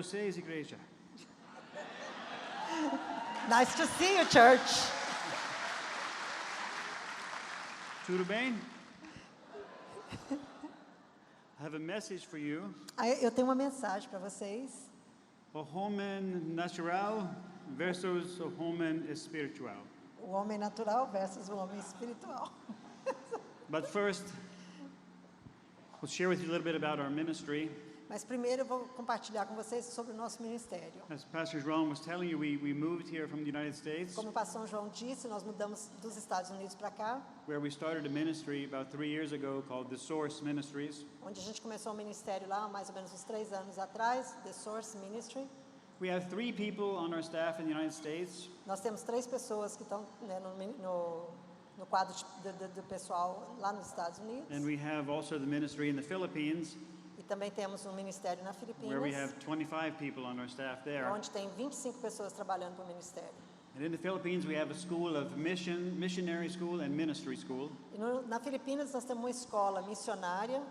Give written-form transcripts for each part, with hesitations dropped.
vocês, igreja? Nice to see you, church. Tudo bem? I have a message for you. Eu tenho uma mensagem para vocês. O homem natural versus o homem espiritual. O homem natural versus o homem espiritual. But first, we'll share with you a little bit about our ministry. Mas primeiro eu vou compartilhar com vocês sobre o nosso ministério. As Pastor João was telling you, we moved here from the United States, Como o pastor João disse, nós mudamos dos Estados Unidos para cá, where we started a ministry about 3 years ago called The Source Ministries. onde a gente começou um ministério lá, mais ou menos uns 3 anos atrás, The Source Ministry. We have 3 people on our staff in the United States. Nós temos 3 pessoas que estão, né, no quadro do pessoal lá nos Estados Unidos. And we have also the ministry in the Philippines, E também temos um ministério na where we have Filipinas, 25 people on our staff there. onde tem 25 pessoas trabalhando para o ministério. And in the Philippines, we have a school of missionary school and ministry school. E na Filipinas nós temos uma escola missionária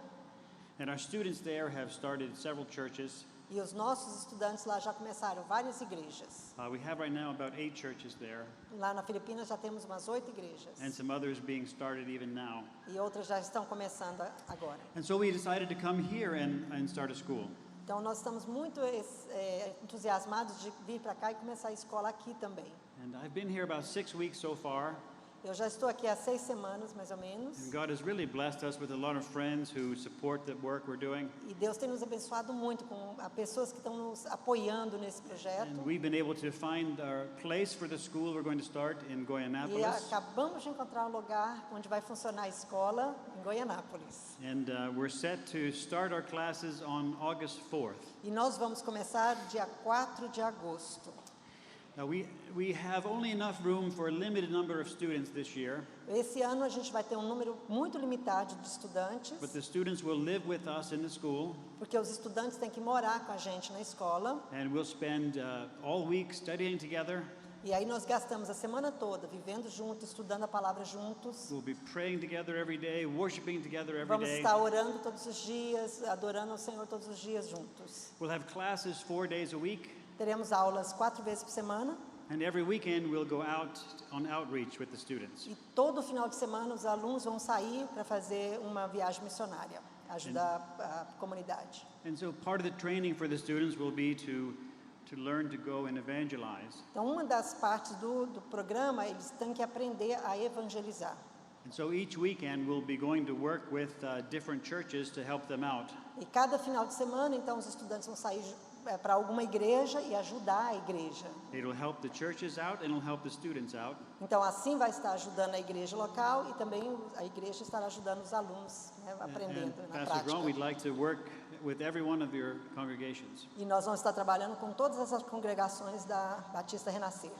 And our students there have started several churches. e os nossos estudantes lá já começaram várias igrejas. We have right now about 8 churches there, Lá na Filipinas já temos umas 8 igrejas and some others being started even now. e outras já estão começando agora. And so we decided to come here and start a school. Então nós estamos muito entusiasmados de vir para cá e começar a escola aqui também. And I've been here about 6 weeks so far, Eu já estou aqui há 6 semanas, mais ou menos, and God has really blessed us with a lot of friends who support the work we're doing. e Deus tem nos abençoado muito com pessoas que estão nos apoiando nesse projeto. And we've been able to find our place for the school we're going to start in E Goianápolis. acabamos de encontrar um lugar onde vai funcionar a escola em Goianápolis. And we're set to start our classes on August 4th. E nós vamos começar dia 4 de agosto. Now we have only enough room for a limited number of students this year, Esse ano a gente vai ter um número muito limitado de estudantes, but the students will live with us in the school, porque os estudantes têm que morar com a gente na escola. and we'll spend all week studying together. E aí nós gastamos a semana toda vivendo juntos, estudando a palavra juntos. We'll be praying together every day, worshiping together every Vamos day. estar orando todos os dias, adorando ao Senhor todos os dias juntos. We'll have classes 4 days a week, Teremos aulas 4 vezes por semana and every weekend we'll go out on outreach with the students. e todo final de semana os alunos vão sair para fazer uma viagem missionária, ajudar a comunidade. And so part of the training for the students will be to learn to go and evangelize. Então uma das partes do programa, eles têm que aprender a evangelizar. And so each weekend we'll be going to work with different churches to help them out. E cada final de semana, então, os estudantes vão sair para alguma igreja e ajudar a igreja. It'll help the churches out and it'll help the students out. Então, assim vai estar ajudando a igreja local e também a igreja estará ajudando os alunos, né, aprendendo And na Pastor Ron, we'd prática. like to work with every one of your congregations. E nós vamos estar trabalhando com todas essas congregações da Batista Renascer.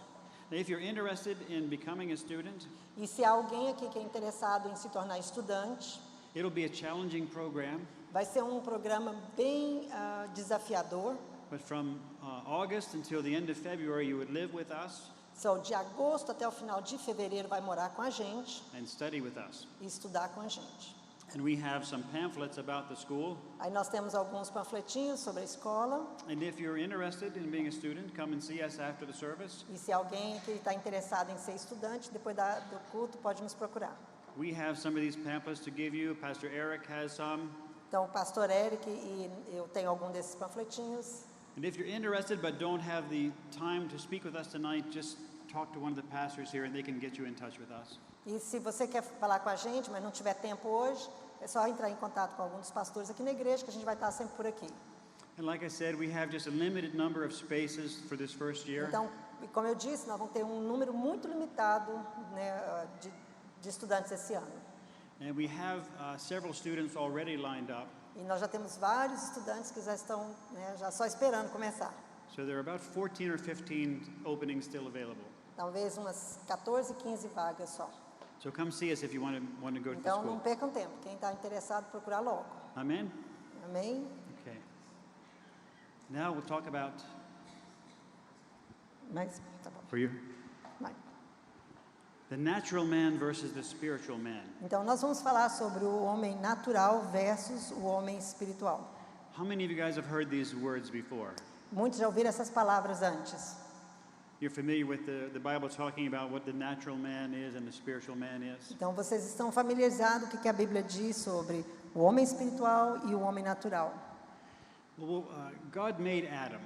Now, if you're interested in becoming a student, E se há alguém aqui que é interessado em se tornar estudante, it'll be a challenging program, vai ser um programa bem desafiador. but from August until the end of February, you would live with us Então, de agosto até o final de fevereiro vai morar com a gente and study with us. e estudar com a gente. And we have some pamphlets about the school. Aí nós temos alguns panfletinhos sobre a escola. And if you're interested in being a student, come and see us after the service. E se alguém aqui está interessado em ser estudante, depois do culto, pode nos procurar. We have some of these pamphlets to give you. Pastor Eric has some. Então, o pastor Eric e eu tenho algum desses panfletinhos. And if you're interested but don't have the time to speak with us tonight, just talk to one of the pastors here and they can get you in touch with us. E se você quer falar com a gente, mas não tiver tempo hoje, é só entrar em contato com algum dos pastores aqui na igreja, que a gente vai estar sempre por aqui. And like I said, we have just a limited number of spaces for this first year. Então, como eu disse, nós vamos ter um número muito limitado, né, de estudantes esse ano. And we have several students already lined up. E nós já temos vários estudantes que já estão, né, já só esperando começar. So there are about 14 or 15 openings still available. Talvez umas 14, 15 vagas só. So come see us if you want to go to the Então, não school. percam tempo. Quem está interessado, procurar logo. Amen? Amém? Okay. Now we'll talk about, Mas, tá bom. for you, Vai. the natural man versus the spiritual man. Então, nós vamos falar sobre o homem natural versus o homem espiritual. How many of you guys have heard these words before? Muitos já ouviram essas palavras antes. You're familiar with the Bible talking about what the natural man is and the spiritual man is. Então, vocês estão familiarizados com o que a Bíblia diz sobre o homem espiritual e o homem natural. Well, God made Adam.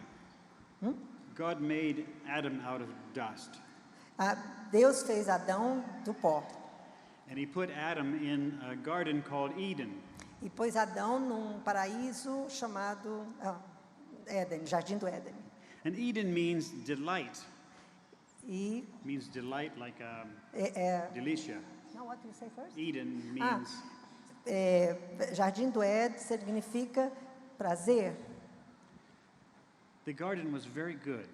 God made Adam out of dust. Deus fez Adão do pó. And he put Adam in a garden called Eden. E pôs Adão num paraíso chamado Éden, Jardim do Éden. And Eden means delight. E Means delight like delicia. Não, what did you say first? Eden means Jardim do Éden significa prazer. the garden was very good.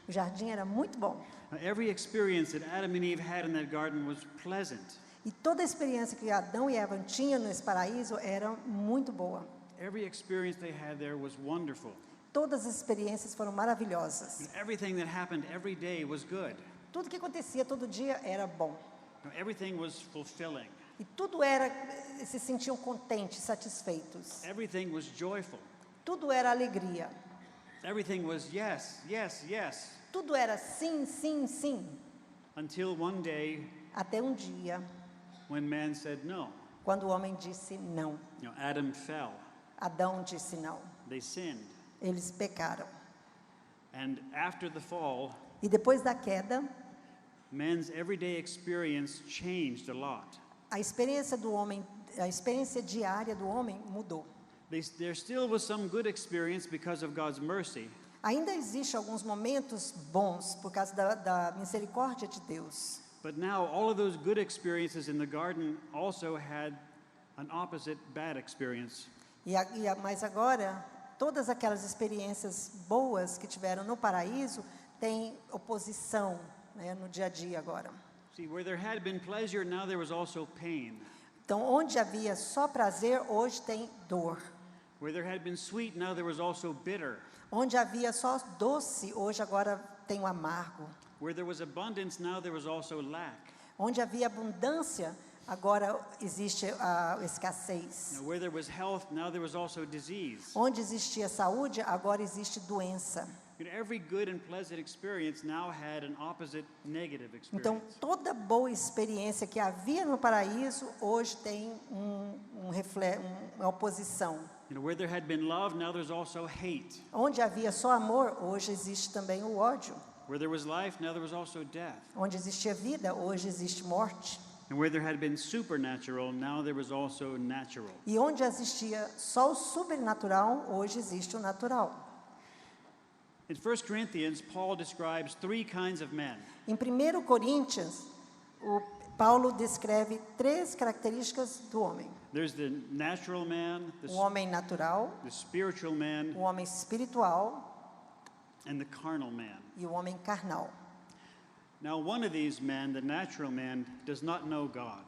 O jardim era muito bom. Every experience that Adam and Eve had in that garden was pleasant. E toda a experiência que Adão e Eva tinham nesse paraíso era muito boa. Every experience they had there was wonderful. Todas as experiências foram maravilhosas. And everything that happened every day was good. Tudo que acontecia todo dia era bom. Everything was fulfilling. E tudo era, se sentiam contentes, satisfeitos. Everything was joyful. Tudo era alegria. Everything was yes, yes, yes. Tudo era sim, sim, sim. Until one day Até um dia, when man said no. quando o homem disse não. Adam fell. Adão disse não. They sinned. Eles pecaram. And after the fall, E depois da queda, man's everyday experience changed a lot. a experiência do homem, a experiência diária do homem mudou. There still was some good experience because of God's mercy, Ainda existe alguns momentos bons por causa da misericórdia de Deus. but now all of those good experiences in the garden also had an opposite bad experience. Mas agora, todas aquelas experiências boas que tiveram no paraíso têm oposição, né, no dia a dia agora. See, where there had been pleasure, now there was also pain. Então, onde havia só prazer, hoje tem dor. Where there had been sweet, now there was also bitter. Onde havia só doce, hoje agora tem o amargo. Where there was abundance, now there was also lack. Onde havia abundância, agora existe a escassez. Now, where there was health, now there was also disease. Onde existia saúde, agora existe doença. Every good and pleasant experience now had an opposite negative Então, experience. toda boa experiência que havia no paraíso, hoje tem uma oposição. Where there had been love, now there's also hate. Onde havia só amor, hoje existe também o ódio. Where there was life, now there was also death. Onde existia vida, hoje existe morte. And where there had been supernatural, now there was also natural. E onde existia só o sobrenatural, hoje existe o natural. In 1 Corinthians, Paul describes three kinds of men. Em 1 Coríntios, Paulo descreve três características do homem. There's the natural man, O homem natural, the spiritual man, o homem espiritual and the carnal man. e o homem carnal. Now, one of these men, the natural man, does not know God.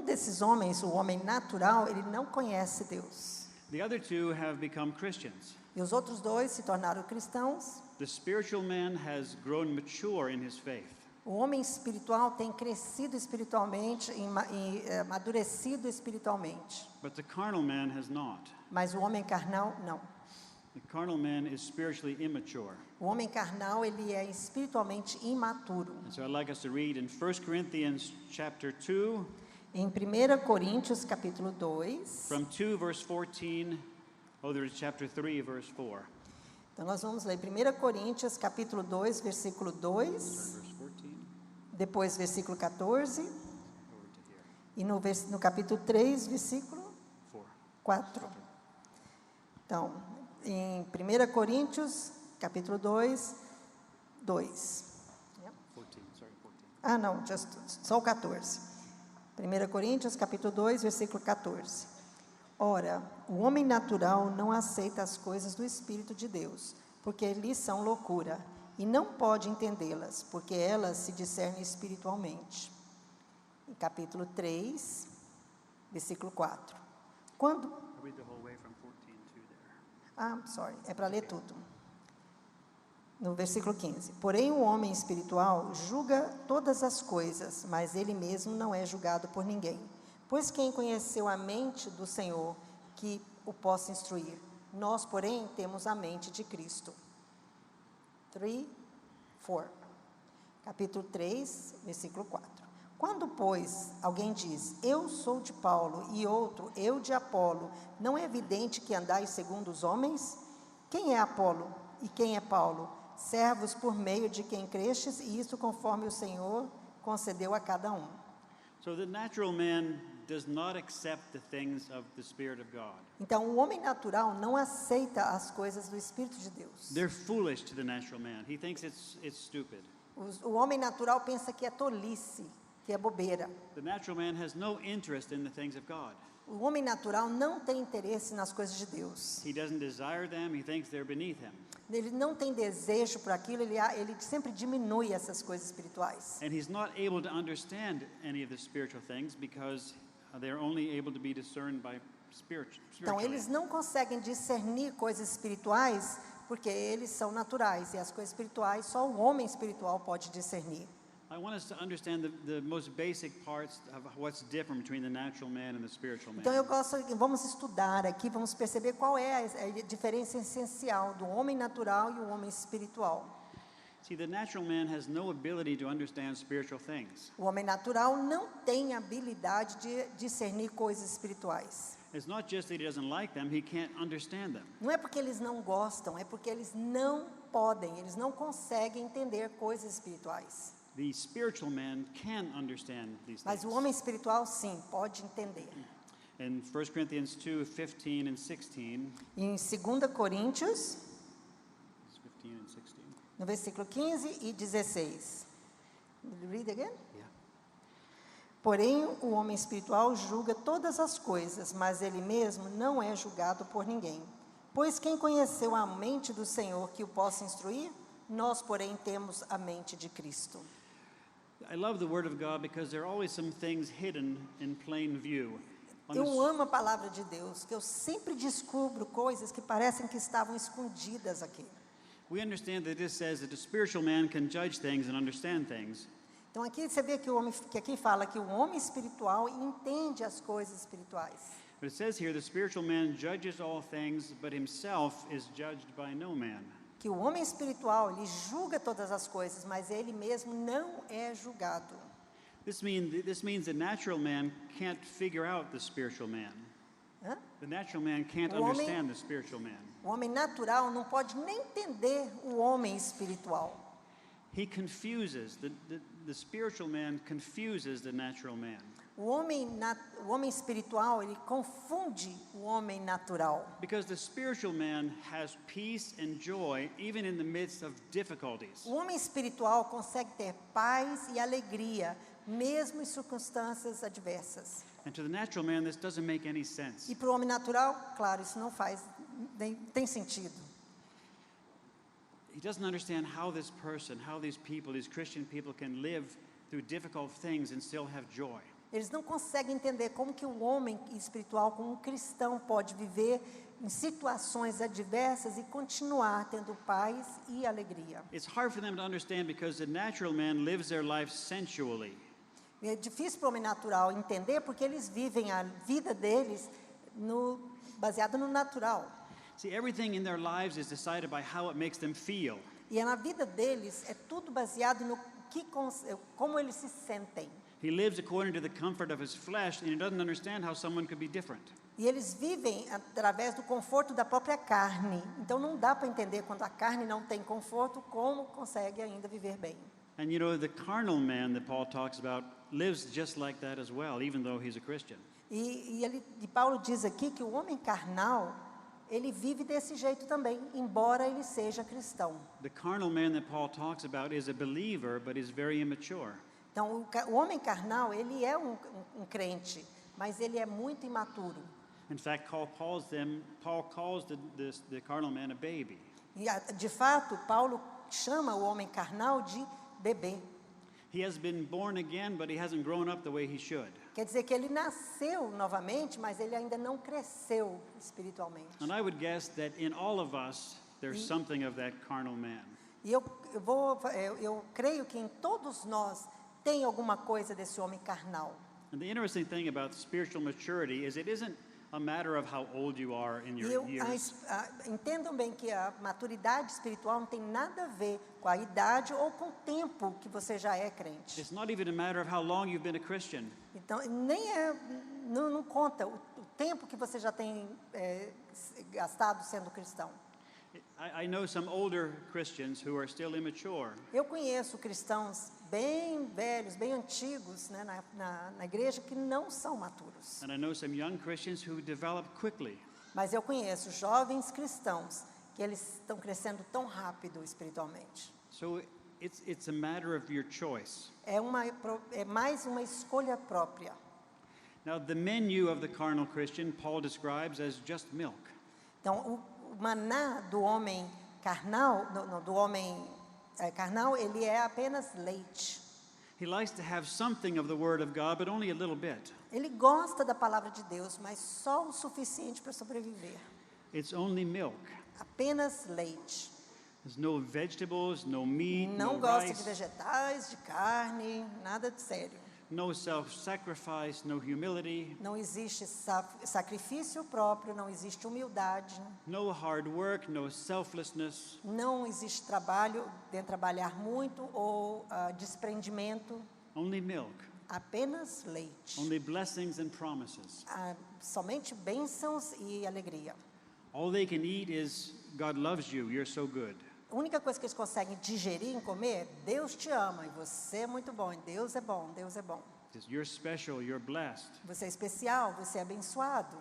Desses homens, o homem natural, ele não conhece Deus. The other two have become Christians. E os outros dois se tornaram cristãos. The spiritual man has grown mature in his faith. O homem espiritual tem crescido espiritualmente e amadurecido espiritualmente. But the carnal man has not. Mas o homem carnal, não. The carnal man is spiritually immature. O homem carnal, ele é espiritualmente imaturo. And so I'd like us to read in 1 Corinthians chapter 2, Em 1 Coríntios, capítulo 2, from 2 verse 14, there's chapter 3 verse 4. então nós vamos ler 1 Coríntios, capítulo 2, versículo 2, Verse 14, depois versículo 14, over to here, e no capítulo 3, versículo 4. 4. Então, em 1 Coríntios, capítulo 2, 2. 14, sorry, 14. Ah, não, só o 14. 1 Coríntios, capítulo 2, versículo 14. Ora, o homem natural não aceita as coisas do Espírito de Deus, porque lhes são loucura, e não pode entendê-las, porque elas se discernem espiritualmente. Em capítulo 3, versículo 4. Quando... I'll read the whole way from 14 to there. sorry, é para ler tudo. No versículo 15. Porém, o homem espiritual julga todas as coisas, mas ele mesmo não é julgado por ninguém. Pois quem conheceu a mente do Senhor que o possa instruir? Nós, porém, temos a mente de Cristo. 3, 4. Capítulo 3, versículo 4. Quando, pois, alguém diz, eu sou de Paulo, e outro, eu de Apolo, não é evidente que andais segundo os homens? Quem é Apolo e quem é Paulo? Servos por meio de quem crestes, e isso conforme o Senhor concedeu a cada um. So the natural man does not accept the things of the Spirit of God. Então, o homem natural não aceita as coisas do Espírito de Deus. They're foolish to the natural man. He thinks it's stupid. O homem natural pensa que é tolice, que é bobeira. The natural man has no interest in the things of God. O homem natural não tem interesse nas coisas de Deus. He doesn't desire them. He thinks they're beneath him. Ele não tem desejo por aquilo, ele sempre diminui essas coisas espirituais. And he's not able to understand any of the spiritual things because they're only able to be discerned by Então, spiritually. eles não conseguem discernir coisas espirituais porque eles são naturais. E as coisas espirituais, só o homem espiritual pode discernir. I want us to understand the most basic parts of what's different between the natural man and the spiritual man. Então, vamos estudar aqui, vamos perceber qual é a diferença essencial do homem natural e o homem espiritual. See, the natural man has no ability to understand spiritual things. O homem natural não tem habilidade de discernir coisas espirituais. It's not just that he doesn't like them, he can't understand them. Não é porque eles não gostam, é porque eles não podem, eles não conseguem entender coisas espirituais. The spiritual man can understand these Mas o things. homem espiritual, sim, pode entender. In 1 Corinthians 2:15 and 16, Em 2 Coríntios, 15 and 16. no versículo 15 e 16. Will you read again? Yeah. Porém, o homem espiritual julga todas as coisas, mas ele mesmo não é julgado por ninguém. Pois quem conheceu a mente do Senhor que o possa instruir? Nós, porém, temos a mente de Cristo. I love the word of God because there are always some things hidden in plain view. On Eu this- amo a palavra de Deus, que eu sempre descubro coisas que parecem que estavam escondidas aqui. We understand that this says that the spiritual man can judge things and understand things. Então aqui você vê que aqui fala que o homem espiritual entende as coisas espirituais. But it says here the spiritual man judges all things, but himself is judged by no man. Que o homem espiritual, ele julga todas as coisas, mas ele mesmo não é julgado. This means the natural man can't figure out the spiritual man. Hã? The natural man can't O homem- understand the spiritual man. O homem natural não pode nem entender o homem espiritual. He confuses, the spiritual man confuses the natural man. O homem espiritual, ele confunde o homem natural. Because the spiritual man has peace and joy even in the midst of difficulties. O homem espiritual consegue ter paz e alegria, mesmo em circunstâncias adversas. And to the natural man, this doesn't make any sense. E para o homem natural, claro, isso não tem sentido. He doesn't understand how this person, how these people, these Christian people can live through difficult things and still have joy. Eles não conseguem entender como que o homem espiritual, como um cristão, pode viver em situações adversas e continuar tendo paz e alegria. It's hard for them to understand because the natural man lives their life sensually. É difícil para o homem natural entender porque eles vivem a vida deles baseada no natural. See, everything in their lives is decided by how it makes them feel. E na vida deles é tudo baseado no como eles se sentem. He lives according to the comfort of his flesh, and he doesn't understand how someone could be different. E eles vivem através do conforto da própria carne. Então não dá para entender quando a carne não tem conforto, como consegue ainda viver bem. And you know, the carnal man that Paul talks about lives just like that as well, even though he's a Christian. E Paulo diz aqui que o homem carnal, ele vive desse jeito também, embora ele seja cristão. The carnal man that Paul talks about is a believer, but is very immature. Então, o homem carnal, ele é um crente, mas ele é muito imaturo. In fact, Paul calls the carnal man a baby. E, de fato, Paulo chama o homem carnal de bebê. He has been born again, but he hasn't grown up the way he should. Quer dizer que ele nasceu novamente, mas ele ainda não cresceu espiritualmente. And I would guess that in all of us, there's something of that carnal man. E eu creio que em todos nós tem alguma coisa desse homem carnal. And the interesting thing about spiritual maturity is it isn't a matter of how old you are in E your years. entendam bem que a maturidade espiritual não tem nada a ver com a idade ou com o tempo que você já é crente. It's not even a matter of how long you've been a Christian. Então, não conta o tempo que você já tem gastado sendo cristão. I know some older Christians who are still immature. Eu conheço cristãos bem velhos, bem antigos, né, na igreja que não são maturos. And I know some young Christians who develop quickly. Mas eu conheço jovens cristãos que eles estão crescendo tão rápido espiritualmente. So it's a matter of your choice. É mais uma escolha própria. Now, the menu of the carnal Christian, Paul describes as just milk. Então, o maná do homem carnal, carnal, ele é apenas leite. He likes to have something of the Word of God, but only a little bit. Ele gosta da palavra de Deus, mas só o suficiente para sobreviver. It's only milk. Apenas leite. There's no vegetables, no meat, Não no gosta de rice, vegetais, de carne, nada de sério. no self-sacrifice, no humility, Não existe sacrifício próprio, não existe humildade, no hard work, no selflessness. não existe trabalho, de trabalhar muito ou desprendimento, Only milk. apenas leite. Only blessings and promises. Somente bênçãos e alegria. All they can eat is, God loves you, you're so good. A única coisa que eles conseguem digerir em comer é Deus te ama e você é muito bom, e Deus é bom, Deus é bom. You're special, you're blessed. Você é especial, você é abençoado.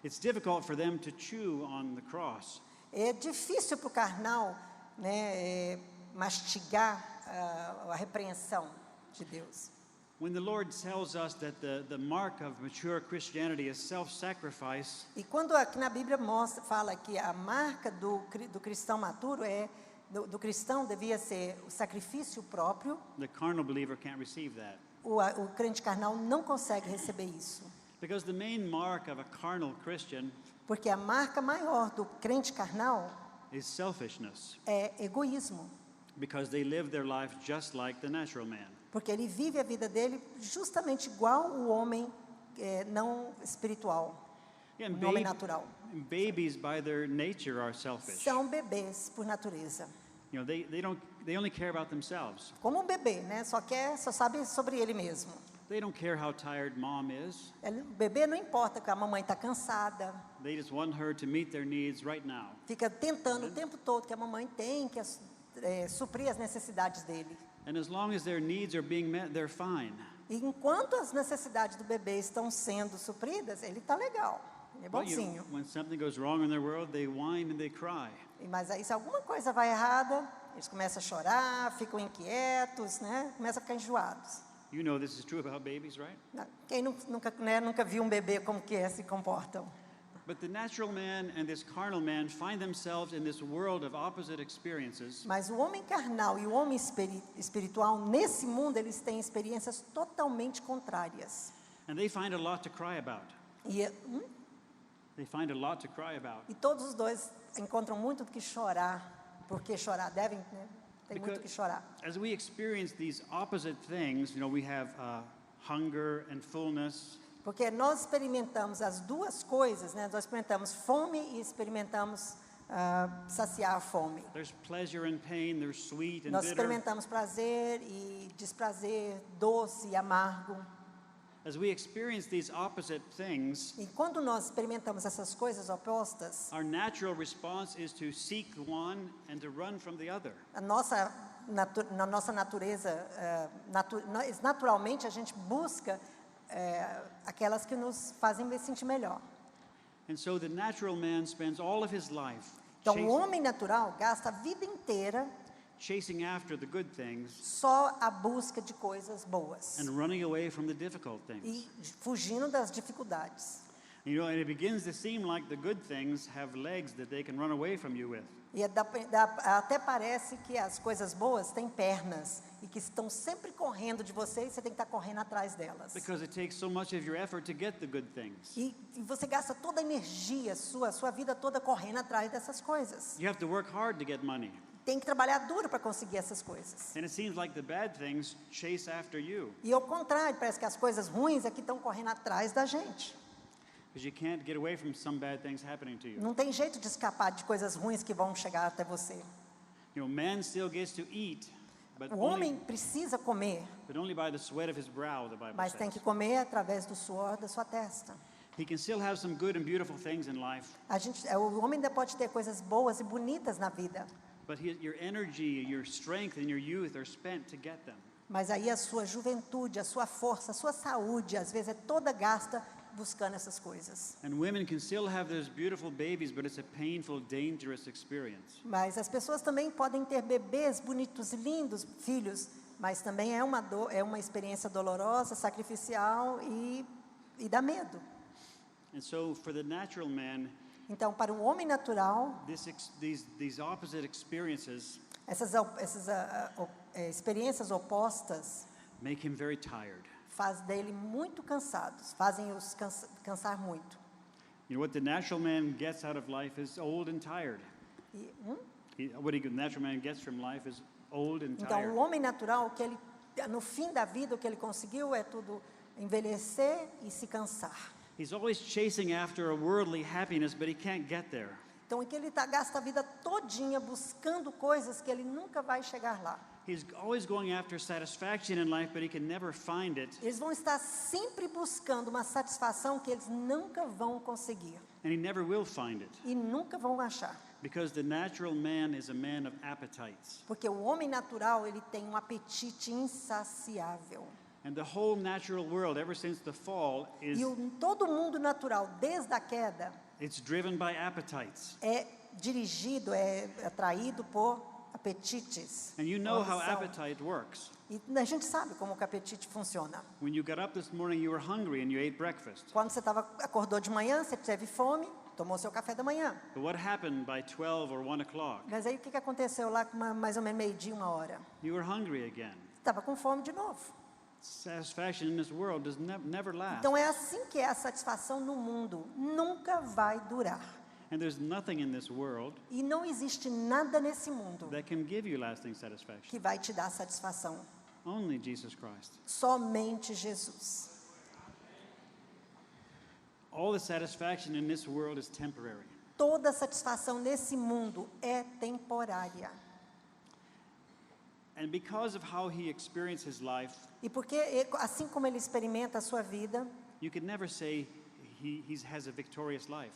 It's difficult for them to chew on the cross. É difícil para o carnal, né, mastigar a repreensão de Deus. When the Lord tells us that the mark of mature Christianity is self-sacrifice, E quando aqui na Bíblia fala que a marca do cristão maturo do cristão devia ser o sacrifício próprio, the carnal believer can't receive that. o crente carnal não consegue receber isso. Because the main mark of a carnal Christian Porque a marca maior do crente carnal is selfishness, é egoísmo. because they live their life just like the natural man. Porque ele vive a vida dele justamente igual o homem não espiritual, Yeah, and o homem natural. babies by their nature are selfish. São bebês por natureza. You know, they only care about themselves. Como um bebê, né? Só sabe sobre ele mesmo. They don't care how tired mom is. O bebê não importa que a mamãe está cansada. They just want her to meet their needs right now. Fica tentando o tempo todo que a mamãe tem que suprir as necessidades dele. And as long as their needs are being met, they're fine. E enquanto as necessidades do bebê estão sendo supridas, ele está legal. Ele é But bonzinho. when something goes wrong in their world, they whine and they cry. Mas aí se alguma coisa vai errada, eles começam a chorar, ficam inquietos, né? Começam a ficar enjoados. You know this is true about babies, right? Quem nunca viu um bebê como que se comportam? But the natural man and this carnal man find themselves in this world of opposite experiences. Mas o homem carnal e o homem espiritual, nesse mundo, eles têm experiências totalmente contrárias. And they find a lot to cry about. They find a lot to cry about. E todos os dois encontram muito do que chorar, porque chorar devem, né? Tem muito que chorar. As we experience these opposite things, you know, we have hunger and fullness. Porque nós experimentamos as duas coisas, né? Nós experimentamos fome e experimentamos saciar a fome. There's pleasure and pain, there's sweet and Nós bitter. experimentamos prazer e desprazer, doce e amargo. As we experience these opposite things, E quando nós experimentamos essas coisas opostas, our natural response is to seek one and to run from the other. na nossa natureza, naturalmente a gente busca aquelas que nos fazem me sentir melhor. And so the natural man spends all of his life Então, o homem natural gasta a vida inteira chasing after the good things só à busca de coisas boas and running away from the difficult things. e fugindo das dificuldades. You know, and it begins to seem like the good things have legs that they can run away from you with. E até parece que as coisas boas têm pernas e que estão sempre correndo de você e você tem que estar correndo atrás delas. Because it takes so much of your effort to get the good things. E você gasta toda a energia, sua vida toda correndo atrás dessas coisas. You have to work hard to get money. Tem que trabalhar duro para conseguir essas coisas. And it seems like the bad things chase after you. E ao contrário, parece que as coisas ruins é que estão correndo atrás da gente. Because you can't get away from some bad things happening to you. Não tem jeito de escapar de coisas ruins que vão chegar até você. You know, man still gets to eat, but O homem precisa comer, only by the sweat of his brow, the Bible mas tem que says. comer através do suor da sua testa. He can still have some good and beautiful things in life, O homem ainda pode ter coisas boas e bonitas na vida, but your energy, your strength, and your youth are spent to get them. mas aí a sua juventude, a sua força, a sua saúde, às vezes é toda gasta buscando essas coisas. And women can still have those beautiful babies, but it's a painful, dangerous experience. Mas as pessoas também podem ter bebês bonitos e lindos, filhos, mas também é uma experiência dolorosa, sacrificial e dá medo. And so, for the natural man, Então, para o homem natural, these opposite experiences essas experiências opostas make him very tired. faz dele muito cansados, fazem-os cansar muito. You know what the natural man gets out of life is old and tired. E, The natural man gets from life is old and então, tired. o homem natural, o que ele, no fim da vida, o que ele conseguiu é tudo envelhecer e se cansar. He's always chasing after a worldly happiness, but he can't get there. Então, é que ele gasta a vida todinha buscando coisas que ele nunca vai chegar lá. He's always going after satisfaction in life, but he can never find it. Eles vão estar sempre buscando uma satisfação que eles nunca vão conseguir And he never will find it. e nunca vão achar. Because the natural man is a man of appetites. Porque o homem natural, ele tem um apetite insaciável. And the whole natural world, ever since the fall, is Todo mundo natural, desde a queda, it's driven by appetites. é dirigido, é atraído por apetites. And you know how ambição. appetite works. E a gente sabe como que o apetite funciona. When you got up this morning, you were hungry and you ate breakfast. Quando você acordou de manhã, você teve fome, tomou seu café da manhã. But what happened by 12 or 1 o'clock? Mas aí o que aconteceu lá com mais ou menos meio-dia, 1 hora? You were hungry again. Estava com fome de novo. Satisfaction in this world does never last. Então é assim que é a satisfação no mundo. Nunca vai durar. And there's nothing in this world E não existe nada nesse mundo that can give you lasting satisfaction. que vai te dar satisfação. Only Jesus Christ. Somente Jesus. All the satisfaction in this world is temporary. Toda satisfação nesse mundo é temporária. And because of how he experienced his life, E porque, assim como ele experimenta a sua vida, you could never say he has a victorious life.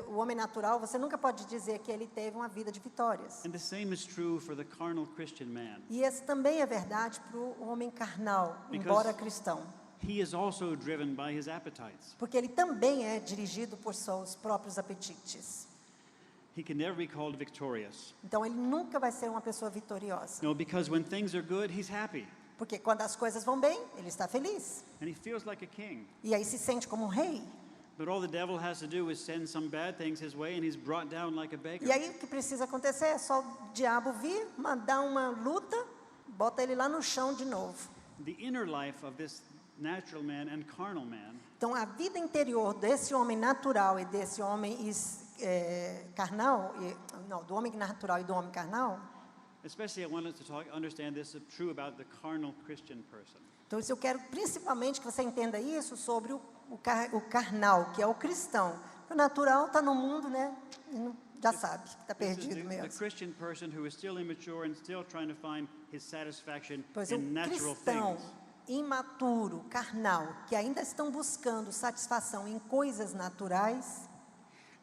o homem natural, você nunca pode dizer que ele teve uma vida de vitórias. And the same is true for the carnal Christian man. E isso também é verdade para o homem carnal, Because- embora cristão. He is also driven by his appetites. Porque ele também é dirigido por seus próprios apetites. He can never be called victorious. Então ele nunca vai ser uma pessoa vitoriosa. No, because when things are good, he's happy. Porque quando as coisas vão bem, ele está feliz. And he feels like a king. E aí se sente como um rei. But all the devil has to do is send some bad things his way and he's brought down like a beggar. E aí o que precisa acontecer é só o diabo vir, mandar uma luta, bota ele lá no chão de novo. The inner life of this natural man and carnal man Então a vida interior desse homem natural e desse homem carnal, do homem natural e do homem carnal. especially I wanted to understand this is true about the carnal Christian person. Então isso eu quero principalmente que você entenda isso sobre o carnal, que é o cristão. O natural está no mundo, né? E já sabe, está This is perdido the mesmo. Christian person who is still immature and still trying to find his satisfaction Pois o in natural cristão things. imaturo, carnal, que ainda estão buscando satisfação em coisas naturais,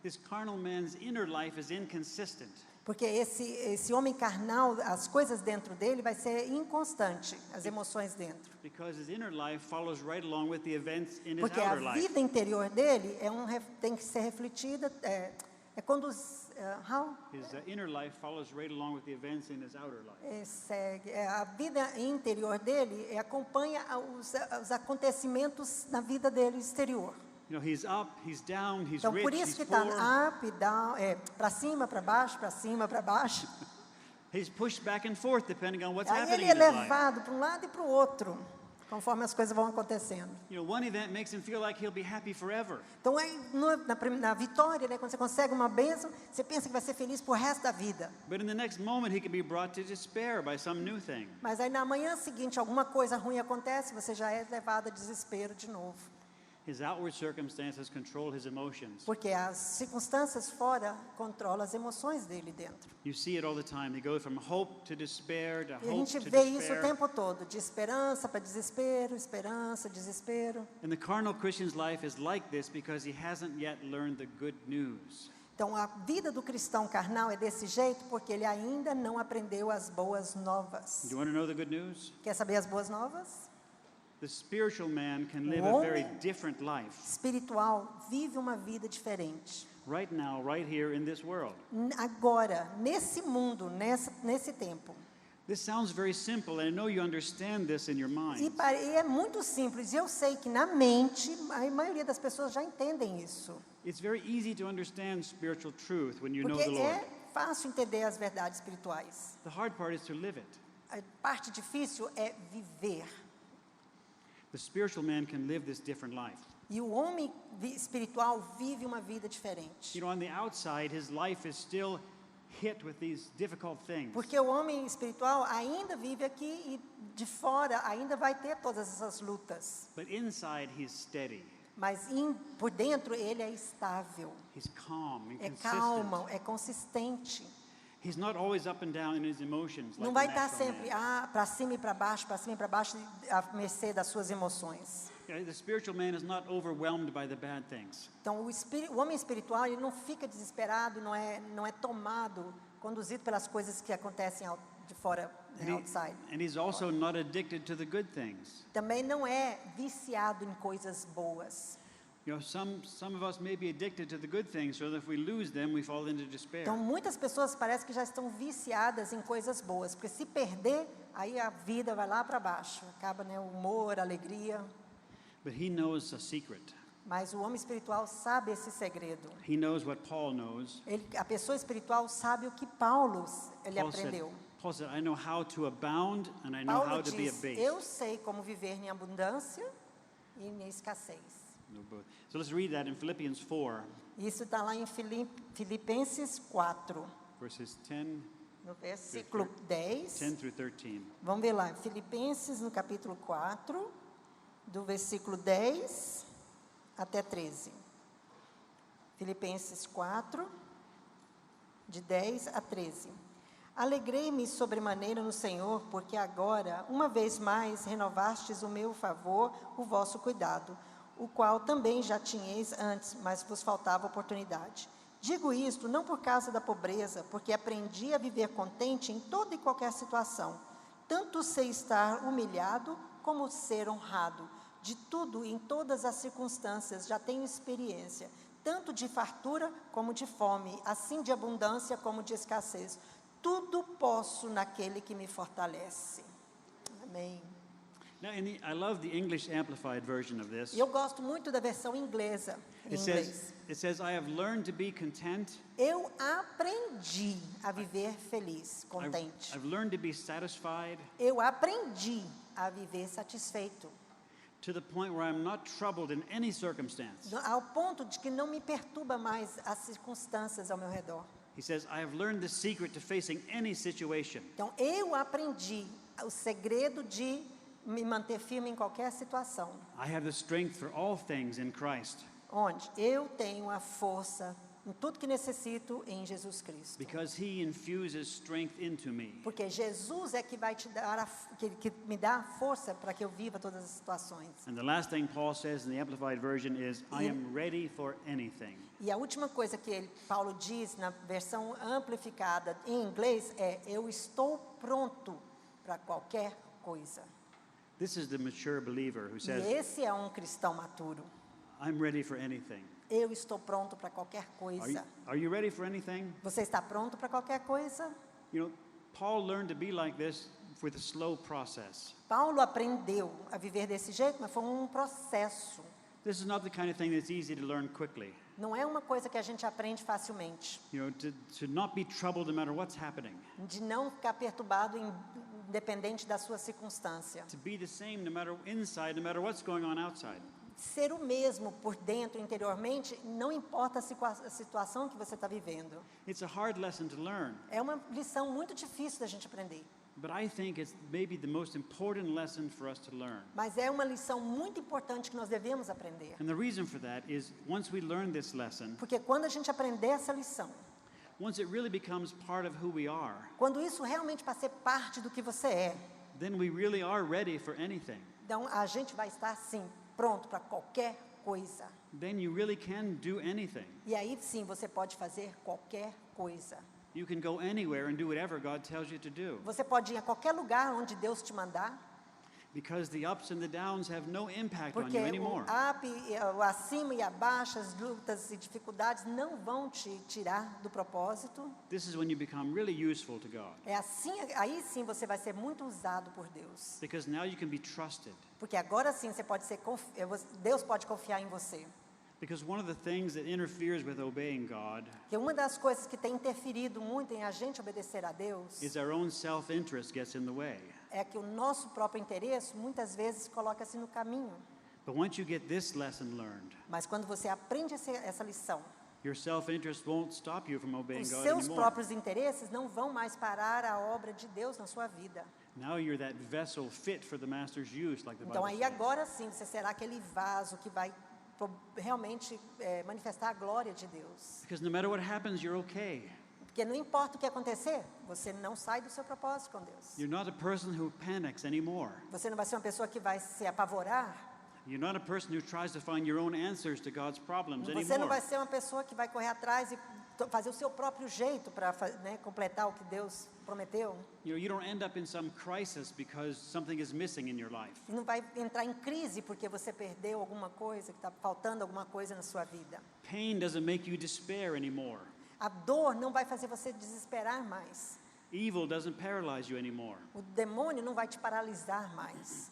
This carnal man's inner life is inconsistent. porque esse homem carnal, as coisas dentro dele vai ser inconstante, as emoções dentro. Because his inner life follows right along with the events in his Porque a outer life. vida interior dele tem que ser refletida, conduz, His inner life follows right along with the events in his outer life. a vida interior dele acompanha os acontecimentos na vida dele exterior. You know, he's up, he's down, he's Então, rich, por isso he's que está poor. up e down, para cima, para baixo, para cima, para baixo. He's pushed back and forth depending on what's Aí happening ele é in his life. levado para um lado e para o outro, conforme as coisas vão acontecendo. You know, one event makes him feel like he'll be happy forever. Então, aí, na vitória, né, quando você consegue uma bênção, você pensa que vai ser feliz pro resto da vida. But in the next moment, he can be brought to despair by some new thing. Mas aí na manhã seguinte, alguma coisa ruim acontece, você já é levado a desespero de novo. His outward circumstances control his emotions. Porque as circunstâncias fora controlam as emoções dele dentro. You see it all the time. They go from hope to despair to E a hope gente to vê isso o despair. tempo todo, de esperança para desespero, esperança, desespero. And the carnal Christian's life is like this because he hasn't yet learned the good news. Então, a vida do cristão carnal é desse jeito porque ele ainda não aprendeu as boas novas. Do you want to know the good news? Quer saber as boas novas? The spiritual man can live O a very homem different life espiritual vive uma vida diferente. right now, right here in this world. Agora, nesse mundo, nesse tempo. This sounds very simple, and I know you understand this in your E mind. e é muito simples. E eu sei que na mente, a maioria das pessoas já entendem isso. It's very easy to understand spiritual truth when you know Porque the Lord. é fácil entender as verdades espirituais. The hard part is to live it. A parte difícil é viver. The spiritual man can live this different life. E o homem espiritual vive uma vida diferente. You know, on the outside, his life is still hit with these difficult things. Porque o homem espiritual ainda vive aqui e de fora ainda vai ter todas essas lutas. But inside, he's steady. Mas por dentro ele é estável, He's calm and é consistent. calmo, é consistente. He's not always up and down in his emotions like Não the vai estar natural sempre man. para cima e para baixo, à mercê das suas emoções. Yeah, the spiritual man is not overwhelmed by the bad things. Então o homem espiritual ele não fica desesperado, não é tomado, conduzido pelas coisas que acontecem de fora, And, outside. and he's also not addicted to the good things. Também não é viciado em coisas boas. You know, some of us may be addicted to the good things, so that if we lose them, we fall into despair. Então muitas pessoas parece que já estão viciadas em coisas boas, porque se perder, aí a vida vai lá para baixo, acaba, né, o humor, a alegria. But he knows a secret. Mas o homem espiritual sabe esse segredo. He knows what Paul knows. A pessoa espiritual sabe o que Paulo ele Paul aprendeu. said, I know how to abound and I know Paulo how to be diz, abased. eu sei como viver em abundância e em escassez. No, both. So let's read that in Philippians 4, Isso está lá em Filipenses 4, verses 10 no versículo 10. through 13. Vamos ver lá, Filipenses no capítulo 4, do versículo 10 até 13. Filipenses 4, de 10 a 13. Alegrei-me sobremaneira no Senhor, porque agora, uma vez mais, renovastes o meu favor, o vosso cuidado, o qual também já tinhais antes, mas vos faltava oportunidade. Digo isto não por causa da pobreza, porque aprendi a viver contente em toda e qualquer situação. Tanto sei estar humilhado, como ser honrado. De tudo, em todas as circunstâncias, já tenho experiência, tanto de fartura como de fome, assim de abundância como de escassez. Tudo posso naquele que me fortalece. Amém. Now, I love the English Amplified version of this. E eu gosto muito da versão inglesa, em inglês. It says, I have learned to be content. Eu aprendi a viver feliz, contente. I've learned to be satisfied Eu aprendi a viver satisfeito, to the point where I'm not troubled in any circumstance. ao ponto de que não me perturba mais as circunstâncias ao meu redor. He says, I have learned the secret to facing any situation. Então, eu aprendi o segredo de me manter firme em qualquer situação. I have the strength for all things in Christ, Onde eu tenho a força em tudo que necessito em Jesus Cristo. because he infuses strength into me. Porque Jesus é que vai te dar, que me dá a força para que eu viva todas as situações. And the last thing Paul says in the Amplified version is, I am ready for anything. E a última coisa que Paulo diz na versão amplificada em inglês é: eu estou pronto para qualquer coisa. This is the mature believer who E says, esse é um cristão maturo. I'm ready for anything. Eu estou pronto para qualquer coisa. Are you ready for anything? Você está pronto para qualquer coisa? You know, Paul learned to be like this with a slow process. Paulo aprendeu a viver desse jeito, mas foi um processo. This is not the kind of thing that's easy to learn quickly. Não é uma coisa que a gente aprende facilmente. You know, to not be troubled no matter what's happening. De não ficar perturbado independente da sua circunstância. To be the same no matter inside, no matter what's going on outside. Ser o mesmo por dentro, interiormente, não importa a situação que você está vivendo. It's a hard lesson to learn. É uma lição muito difícil da gente aprender. But I think it's maybe the most important lesson for us to learn. Mas é uma lição muito importante que nós devemos aprender. And the reason for that is once we learn this lesson, Porque quando a gente aprender essa lição, once it really becomes part of who we are, quando isso realmente vai ser parte do que você é, then we really are ready for anything. então a gente vai estar sim pronto para qualquer coisa. Then you really can do anything. E aí sim você pode fazer qualquer coisa. You can go anywhere and do whatever God tells you to do. Você pode ir a qualquer lugar onde Deus te mandar, Because the ups and the downs have no impact on porque you o anymore. up, o acima e abaixo, as lutas e dificuldades não vão te tirar do propósito. This is when you become really useful to God. É assim, aí sim você vai ser muito usado por Deus. Because now you can be trusted. Porque agora sim você pode ser, Deus pode confiar em você. Because one of the things that interferes with obeying God Porque uma das coisas que tem interferido muito em a gente obedecer a Deus is our own self-interest gets in the way. é que o nosso próprio interesse muitas vezes coloca-se no caminho. But once you get this lesson learned, Mas quando você aprende essa lição, your self-interest won't stop you from obeying os God seus anymore. próprios interesses não vão mais parar a obra de Deus na sua vida. Now you're that vessel fit for the master's use, like the Então Bible aí says. agora sim você será aquele vaso que vai realmente manifestar a glória de Deus. Because no matter what happens, you're okay. Porque não importa o que acontecer, você não sai do seu propósito com Deus. You're not a person who panics anymore. Você não vai ser uma pessoa que vai se apavorar. You're not a person who tries to find your own answers to God's problems Você não vai anymore. ser uma pessoa que vai correr atrás e fazer o seu próprio jeito para completar o que Deus prometeu. You don't end up in some crisis because something is missing in your life. E não vai entrar em crise porque você perdeu alguma coisa, que está faltando alguma coisa na sua vida. Pain doesn't make you despair anymore. A dor não vai fazer você desesperar mais. Evil doesn't paralyze you anymore. O demônio não vai te paralisar mais.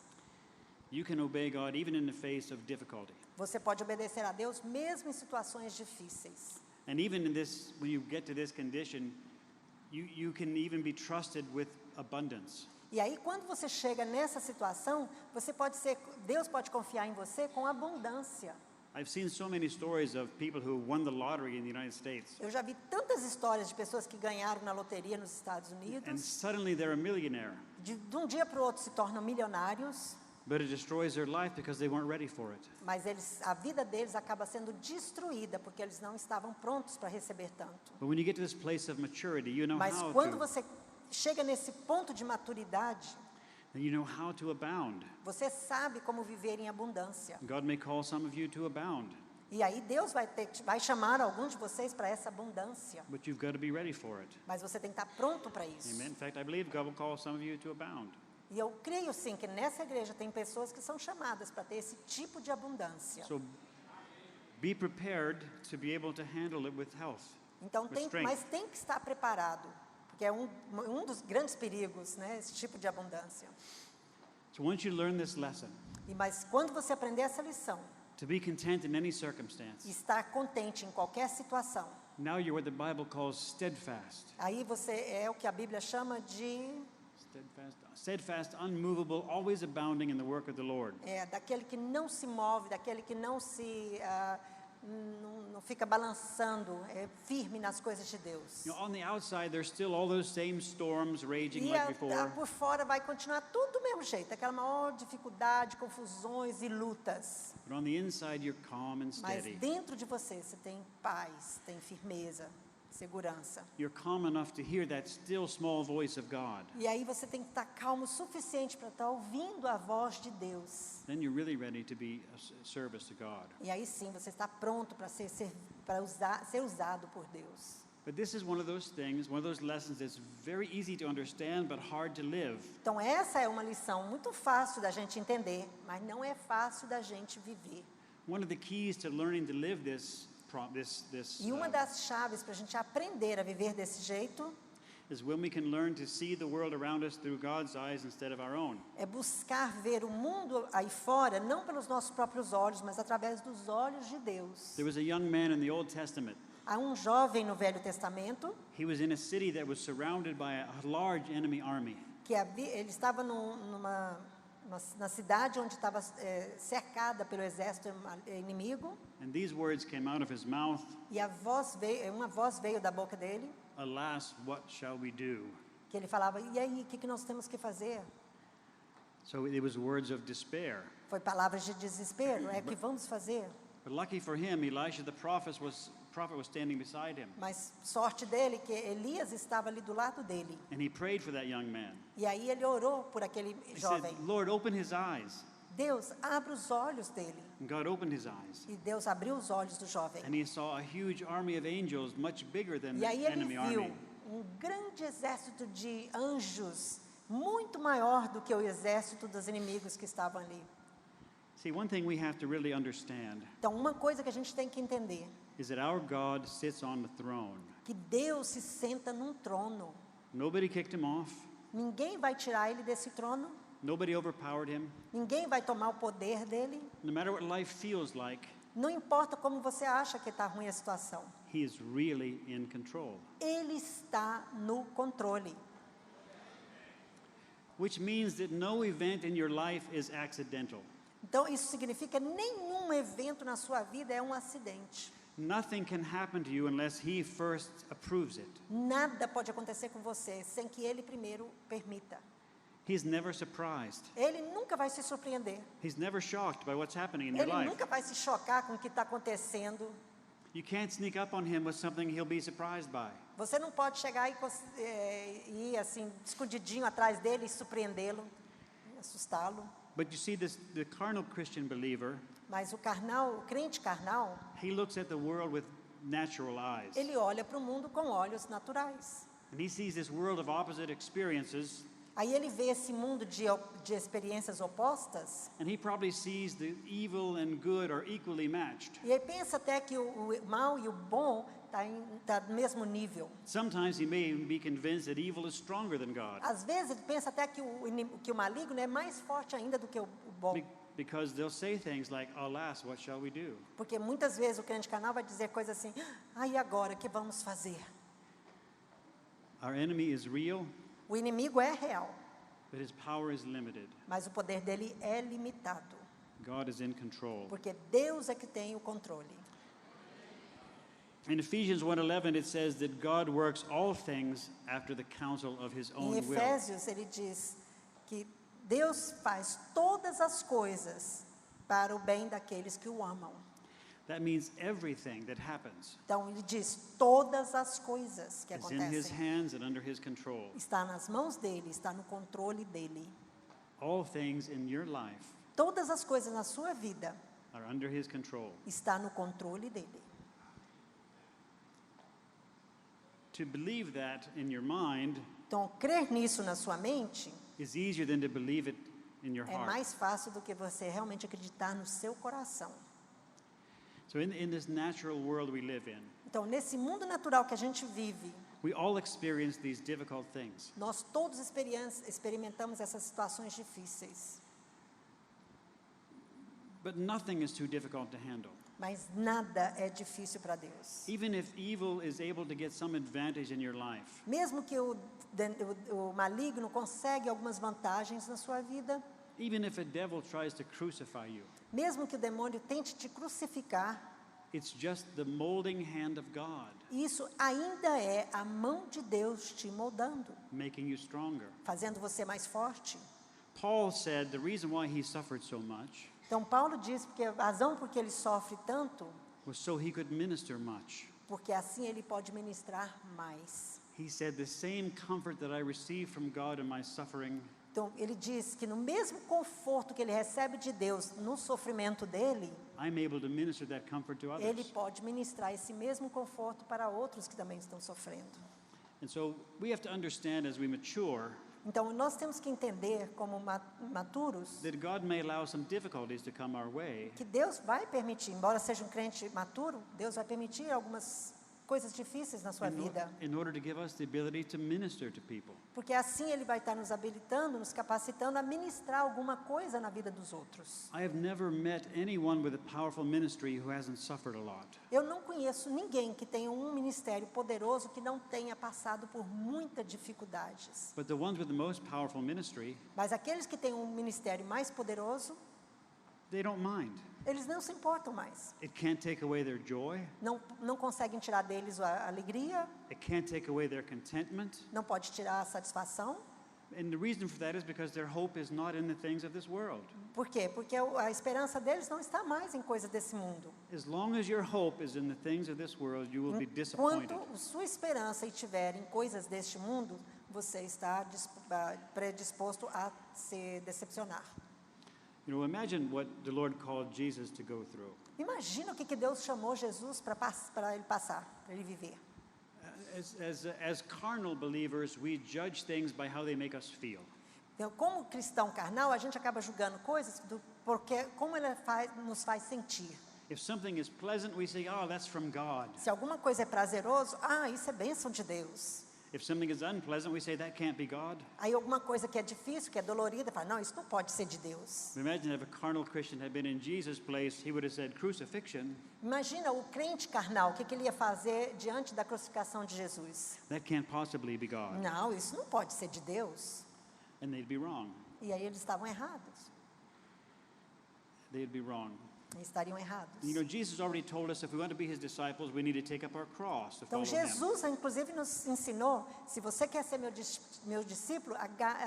You can obey God even in the face of difficulty. Você pode obedecer a Deus mesmo em situações difíceis. And even in this, when you get to this condition, you can even be trusted with abundance. E aí quando você chega nessa situação, Deus pode confiar em você com abundância. I've seen so many stories of people who won the lottery in the United States, Eu já vi tantas histórias de pessoas que ganharam na loteria nos Estados and Unidos, suddenly they're a millionaire, de um dia para o outro se tornam milionários, but it destroys their life because they weren't ready for it. mas a vida deles acaba sendo destruída porque eles não estavam prontos para receber tanto. But when you get to this place of maturity, you know Mas how quando to, você chega nesse ponto de maturidade, then you know how to abound. você sabe como viver em abundância. God may call some of you to abound, E aí Deus vai chamar alguns de vocês para essa abundância. but you've got to be ready for it. Mas você tem que estar pronto para isso. Amen. In fact, I believe God will call some of you to abound. E eu creio sim que nessa igreja tem pessoas que são chamadas para ter esse tipo de abundância. So be prepared to be able to handle it with health. Então with strength. mas tem que estar preparado, porque é um dos grandes perigos, né, esse tipo de abundância. So once you learn this lesson, Mas quando você aprender essa lição, to be content in any circumstance, e estar contente em qualquer situação, now you're what the Bible calls steadfast. aí você é o que a Bíblia chama de Steadfast, unmovable, always abounding in the work of the Lord. daquele que não se move, daquele que não não fica balançando, é firme nas coisas de Deus. You know, on the outside, there's still all those same storms raging E like before. por fora vai continuar tudo do mesmo jeito, aquela maior dificuldade, confusões e lutas. But on the inside, you're calm and Mas steady. dentro de você tem paz, tem firmeza, segurança. You're calm enough to hear that still small voice of God. E aí você tem que estar calmo o suficiente para estar ouvindo a voz de Deus. Then you're really ready to be a service to God. E aí sim você está pronto para ser usado por Deus. But this is one of those things, one of those lessons that's very easy to understand but hard to live. Então essa é uma lição muito fácil da gente entender, mas não é fácil da gente viver. One of the keys to learning to live this E uma das chaves para a gente aprender a viver desse jeito is when we can learn to see the world around us through God's eyes instead of our own. é buscar ver o mundo aí fora, não pelos nossos próprios olhos, mas através dos olhos de Deus. There was a young man in the Old Testament. Há um jovem no Velho Testamento He was in a city that was surrounded by a large enemy army. que ele estava na cidade onde estava cercada pelo exército inimigo, And these words came out of his mouth, e uma voz veio da boca dele, "Alas, what shall we do?" que ele falava, e aí, o que nós temos que fazer? So it was words of despair. Foi palavras de desespero, o que vamos fazer? But lucky for him, Elisha the prophet was standing beside him. Mas sorte dele que Elias estava ali do lado dele. And he prayed for that young man. E aí ele orou por aquele He jovem. said, Lord, open his eyes. Deus, abre os olhos dele. And God opened his eyes. E Deus abriu os olhos do jovem. And he saw a huge army of angels, much bigger than E the aí ele enemy viu army. grande exército de anjos, muito maior do que o exército dos inimigos que estavam ali. See, one thing we have to really understand Então, uma coisa que a gente tem que entender, is that our God sits on the throne. que Deus se senta num trono. Nobody kicked him off. Ninguém vai tirar ele desse trono. Nobody overpowered him. Ninguém vai tomar o poder dele. No matter what life feels like, Não importa como você acha que está ruim a situação. he is really in control. Ele está no controle. Which means that no event in your life is accidental. Então, isso significa que nenhum evento na sua vida é um acidente. Nothing can happen to you unless he first approves it. Nada pode acontecer com você sem que ele primeiro permita. He's never surprised. Ele nunca vai se surpreender. He's never shocked by what's happening in your Ele life. nunca vai se chocar com o que está acontecendo. You can't sneak up on him with something he'll be surprised by. Você não pode chegar e ir assim, escondidinho atrás dele e surpreendê-lo, assustá-lo. But you see, the carnal Christian believer, Mas o carnal, o crente carnal, he looks at the world with natural eyes. ele olha para o mundo com olhos naturais. And he sees this world of opposite experiences, Aí ele vê esse mundo de experiências opostas and he probably sees the evil and good are equally matched. e ele pensa até que o mal e o bom tá no mesmo nível. Sometimes he may even be convinced that evil is stronger than God, Às vezes ele pensa até que que o maligno é mais forte ainda do que o bom. because they'll say things like, alas, what shall we do? Porque muitas vezes o crente carnal vai dizer coisas assim, e agora, o que vamos fazer? Our enemy is real, O inimigo é real, but his power is limited. mas o poder dele é limitado. God is in control. Porque Deus é que tem o controle. In Ephesians 1:11 it says that God works all things after the counsel of his Em own will. Efésios ele diz que Deus faz todas as coisas para o bem daqueles que o amam. That means everything that happens Então ele diz todas as coisas que is in his acontecem. hands and under his control. Está nas mãos dele, está no controle dele. All things in your life Todas as coisas na sua vida are under his control. está no controle dele. To believe that in your mind Então crer nisso na sua mente is easier than to believe it in your é heart. mais fácil do que você realmente acreditar no seu coração. So in this natural world we live in, Então nesse mundo natural que a gente vive, we all experience these difficult things. nós todos experimentamos essas situações difíceis. But nothing is too difficult to handle. Mas nada é difícil para Deus. Even if evil is able to get some advantage in your life, Mesmo que o maligno consegue algumas vantagens na sua vida, even if a devil tries to crucify you, mesmo que o demônio tente te crucificar, it's just the molding hand of God isso ainda é a mão de Deus te moldando, making you stronger. fazendo você mais forte. Paul said the reason why he suffered so much Então Paulo diz que a razão por que ele sofre tanto, was so he could minister much. porque assim ele pode ministrar mais. He said the same comfort that I receive from God in my suffering, Então ele diz que no mesmo conforto que ele recebe de Deus no sofrimento dele, I'm able to minister that comfort to ele others. pode ministrar esse mesmo conforto para outros que também estão sofrendo. And so we have to understand as we mature Então nós temos que entender como maturos that God may allow some difficulties to come our way que Deus vai permitir, embora seja um crente maturo, Deus vai permitir algumas coisas difíceis na sua vida, in order to give us the ability to minister to people. porque assim ele vai estar nos habilitando, nos capacitando a ministrar alguma coisa na vida dos outros. I have never met anyone with a powerful ministry who hasn't suffered a lot. Eu não conheço ninguém que tenha um ministério poderoso que não tenha passado por muitas dificuldades. But the ones with the most powerful ministry, Mas aqueles que têm um ministério mais poderoso, they don't mind. Eles não se importam mais. It can't take away their joy. Não conseguem tirar deles a alegria, It can't take away their contentment. não pode tirar a satisfação. And the reason for that is because their hope is not in the things of this world. Por quê? Porque a esperança deles não está mais em coisas desse mundo. As long as your hope is in the things of this world, you will be disappointed. Enquanto sua esperança estiver em coisas deste mundo, você está predisposto a se decepcionar. You know, imagine what the Lord called Jesus to go through. Imagina o que Deus chamou Jesus para ele passar, para ele viver. As carnal believers, we judge things by how they make us feel. Então, como cristão carnal, a gente acaba julgando coisas porque como ele nos faz sentir. If something is pleasant, we say, "Oh, that's from God." Se alguma coisa é prazeroso, isso é bênção de Deus. If something is unpleasant, we say, "That can't be God." Aí alguma coisa que é difícil, que é dolorida, fala, não, isso não pode ser de Deus. Imagine if a carnal Christian had been in Jesus' place, he would have said, "Crucifixion, Imagina o crente carnal, o que ele ia fazer diante da crucificação de Jesus. that can't possibly be God." Não, isso não pode ser de Deus. And they'd be wrong. E aí eles estavam errados. They'd be wrong. Eles estariam errados. You know, Jesus already told us if we want to be his disciples, we need to take up our cross to follow Então him. Jesus, inclusive, nos ensinou, se você quer ser meu discípulo,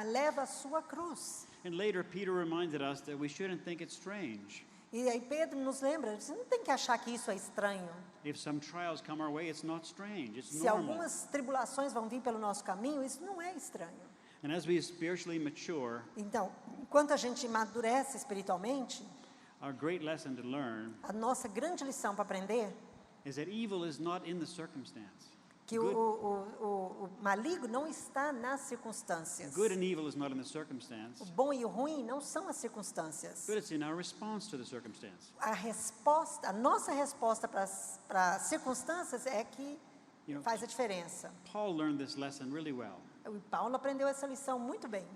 leva a sua cruz. And later, Peter reminded us that we shouldn't think it's strange. E aí Pedro nos lembra, você não tem que achar que isso é estranho. If some trials come our way, it's not strange. It's Se normal. algumas tribulações vão vir pelo nosso caminho, isso não é estranho. And as we spiritually mature, Então, enquanto a gente amadurece espiritualmente, our great lesson to learn a nossa grande lição para aprender is that evil is not in the circumstance. que o maligno não está nas circunstâncias. Good and evil is not in the circumstance, O bom e o ruim não são as circunstâncias. but it's in our response to the circumstance. A nossa resposta para as circunstâncias é que You know, faz a diferença. Paul learned this lesson really well. O Paulo aprendeu essa lição muito bem.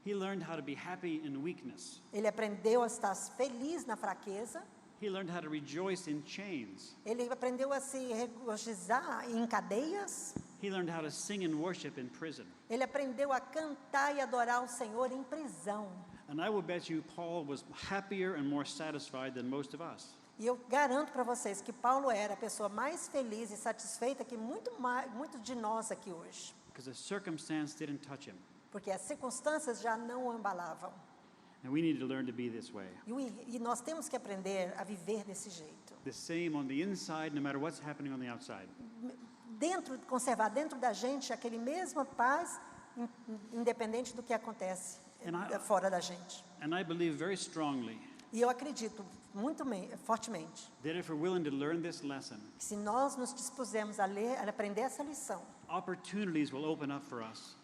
He learned how to be happy in weakness. Ele aprendeu a estar feliz na fraqueza. He learned how to rejoice in chains. Ele aprendeu a se regozijar em cadeias. He learned how to sing and worship in prison. Ele aprendeu a cantar e adorar o Senhor em prisão. And I will bet you Paul was happier and more satisfied than most of us. E eu garanto para vocês que Paulo era a pessoa mais feliz e satisfeita que muito de nós aqui hoje. Because the circumstance didn't touch him. Porque as circunstâncias já não o embalavam. And we need to learn to be this way. E nós temos que aprender a viver desse jeito. The same on the inside, no matter what's happening on the outside. Conservar dentro da gente aquele mesma paz, independente do que acontece fora da gente. And I believe very strongly E eu acredito fortemente that if we're willing to learn this lesson, que se nós nos dispusermos a aprender essa lição, opportunities will open up for us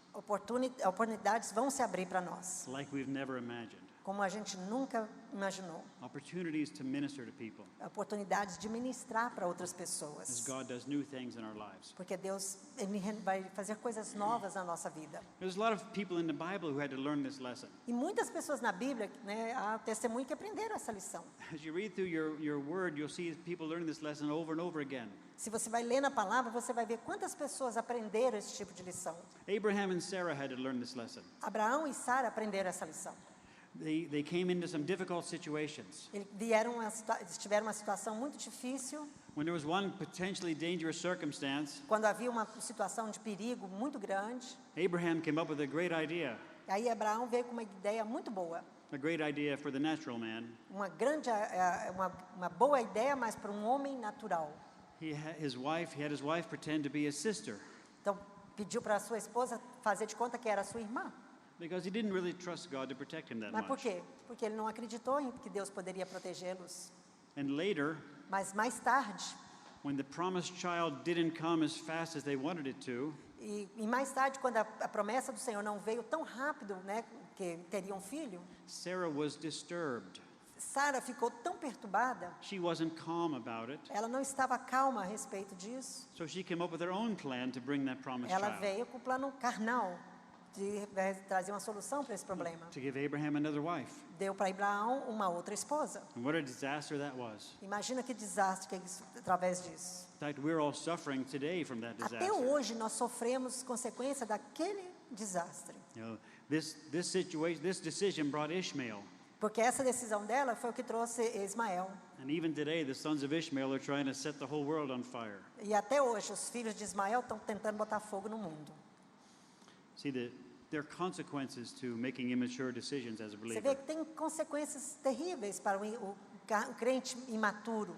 oportunidades vão se abrir para nós, like we've never imagined. como a gente nunca imaginou. Opportunities to minister to people Oportunidades de ministrar para outras as pessoas. God does new things in our lives. Porque Deus ele vai fazer coisas novas na nossa vida. There's a lot of people in the Bible who had to learn this lesson. E muitas pessoas na Bíblia, há testemunho que aprenderam essa lição. As you read through your word, you'll see people learning this lesson over and over again. Se você vai ler na palavra, você vai ver quantas pessoas aprenderam esse tipo de lição. Abraham and Sarah had to learn this lesson. Abraão e Sara aprenderam essa lição. They came into some difficult situations. Eles tiveram uma situação muito difícil. When there was one potentially dangerous circumstance, Quando havia uma situação de perigo muito grande, Abraham came up with a great idea. aí Abraão veio com uma ideia muito boa. A great idea for the natural man. Uma boa ideia, mas para um homem natural. He had his wife pretend to be his sister Então, pediu para a sua esposa fazer de conta que era a sua irmã. because he didn't really trust God to protect him that Mas por much. quê? Porque ele não acreditou em que Deus poderia protegê-los. And later, Mas mais tarde, when the promised child didn't come as fast as they wanted it to, e mais tarde, quando a promessa do Senhor não veio tão rápido, que teria um filho, Sarah was disturbed. Sara ficou tão perturbada, She wasn't calm about it, ela não estava calma a respeito disso. so she came up with her own plan to bring that promised Ela child, veio com o plano carnal de trazer uma solução para esse problema. to give Abraham another wife. Deu para Abraão uma outra esposa. And what a disaster that was. Imagina que desastre que é isso, através disso. In fact, we're all suffering today from that Até disaster. hoje nós sofremos consequência daquele desastre. You know, this decision brought Ishmael. Porque essa decisão dela foi o que trouxe Ismael. And even today, the sons of Ishmael are trying to set the whole world on fire. E até hoje, os filhos de Ismael estão tentando botar fogo no mundo. See, there are consequences to making immature decisions as a Você vê believer. que tem consequências terríveis para o crente imaturo.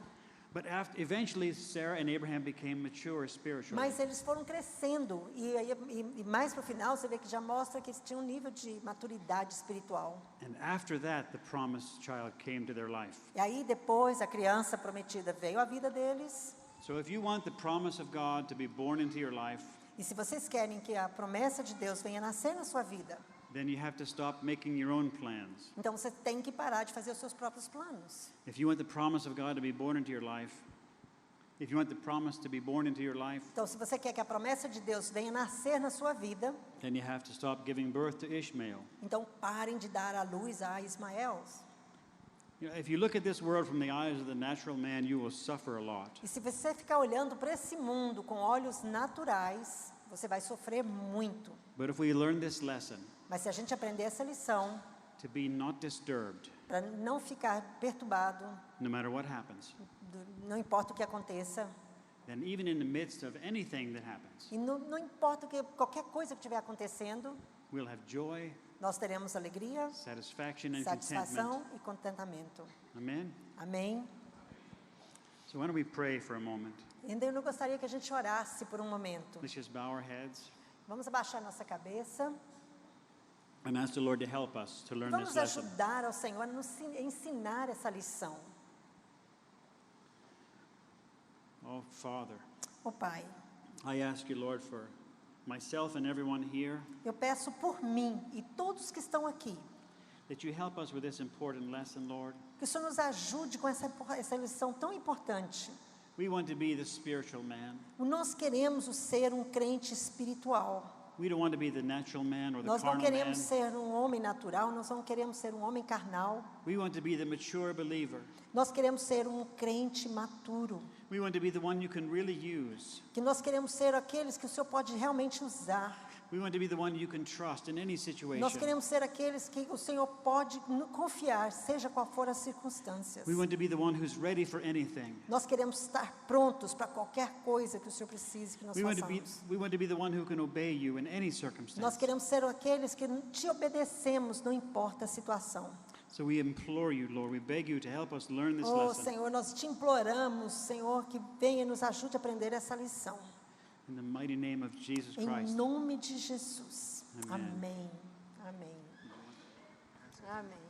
But eventually, Sarah and Abraham became mature spiritually. Mas eles foram crescendo. E mais para o final, você vê que já mostra que eles tinham um nível de maturidade espiritual. And after that, the promised child came to their life. E aí, depois, a criança prometida veio à vida deles. So if you want the promise of God to be born into your life, E se vocês querem que a promessa de Deus venha nascer na sua vida, then you have to stop making your own plans. então você tem que parar de fazer os seus próprios planos. If you want the promise of God to be born into your life, if you want the promise to be born into your life, Então, se você quer que a promessa de Deus venha nascer na sua vida, then you have to stop giving birth to Ishmael. então parem de dar a luz a Ismael. You know, if you look at this world from the eyes of the natural man, you will suffer a lot. E se você ficar olhando para esse mundo com olhos naturais, você vai sofrer muito. But if we learn this lesson, Mas se a gente aprender essa lição, to be not disturbed, para não ficar perturbado, no matter what happens, não importa o que aconteça, then even in the midst of anything that happens, e não importa qualquer coisa que estiver acontecendo, we'll have joy, nós teremos alegria, satisfaction, and satisfação contentment. e contentamento. Amen? Amém? So why don't we pray for a moment? Ainda eu não gostaria que a gente orasse por um momento. Let's just bow our heads Vamos abaixar nossa cabeça. and ask the Lord to help us to learn Vamos this lesson. ajudar ao Senhor a nos ensinar essa lição. Oh, Father, Ó Pai, I ask you, Lord, for myself and everyone here, eu peço por mim e todos que estão aqui, that you help us with this important lesson, Lord. que o Senhor nos ajude com essa lição tão importante. We want to be the spiritual man. Nós queremos ser um crente espiritual. We don't want to be the natural man or the Nós não carnal man. queremos ser um homem natural, nós não queremos ser um homem carnal. We want to be the mature believer. Nós queremos ser um crente maturo. We want to be the one you can really use. Que nós queremos ser aqueles que o Senhor pode realmente usar. We want to be the one you can trust in any situation. Nós queremos ser aqueles que o Senhor pode confiar, seja qual for as circunstâncias. We want to be the one who's ready for anything. Nós queremos estar prontos para qualquer coisa que o Senhor precise que nós We want façamos. to be the one who can obey you in any circumstance. Nós queremos ser aqueles que te obedecemos, não importa a situação. So we implore you, Lord, we beg you to help us learn this Oh, lesson. Senhor, nós te imploramos, Senhor, que venha e nos ajude a aprender essa lição. In the mighty name of Jesus Em Christ. nome de Jesus. Amém. Amém. Amém. Amém.